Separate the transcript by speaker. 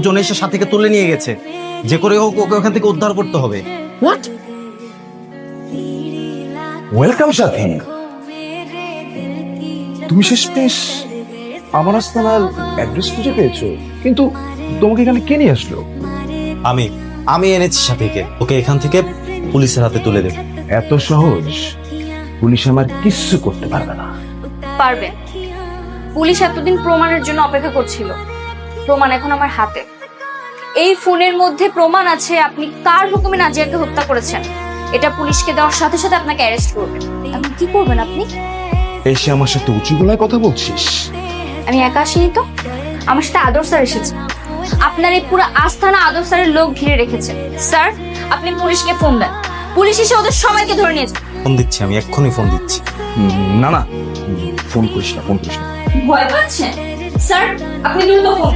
Speaker 1: জন এসে সাথীকে তুলে নিয়ে গেছে, যে করে হোক ওকে ওখান থেকে উদ্ধার করতে হবে।
Speaker 2: হোয়াট? ওয়েলকাম সাথী, তুমি শেষমেশ আমার আস্তানার অ্যাড্রেস খুঁজে পেয়েছো, কিন্তু তোমাকে এখানে কে নিয়ে আসলো?
Speaker 1: আমি এনেছি সাথীকে, ওকে এখান থেকে পুলিশের হাতে তুলে দেব।
Speaker 2: এত সহজ পুলিশ আমার কিচ্ছু করতে পারবে না।
Speaker 3: পারবে। পুলিশ এতদিন প্রমাণের জন্য অপেক্ষা করছিল, প্রমাণ এখন আমার হাতে। এই ফোনের মধ্যে প্রমাণ আছে আপনি কার হুকুমে নাজিয়াকে হত্যা করেছেন। এটা পুলিশকে দেওয়ার সাথে সাথে আপনাকে অ্যারেস্ট করবে। এখন কি করবেন আপনি?
Speaker 2: এসে আমার সাথে উঁচু গলায় কথা বলছিস?
Speaker 3: আমি একা আসিনি তো, আমার সাথে আদর স্যার এসেছে। আপনার এই পুরো আস্থানা আদর স্যারের লোক ঘিরে রেখেছে। স্যার, আপনি পুলিশকে ফোন দেন, পুলিশ এসে ওদের সবাইকে ধরে নিয়েছে।
Speaker 1: ফোন দিচ্ছি, আমি এক্ষুনি ফোন দিচ্ছি।
Speaker 2: না না, ফোন করিস না, ফোন করিস না।
Speaker 3: ভয় পাচ্ছেন? স্যার, আপনি দ্রুত ফোন।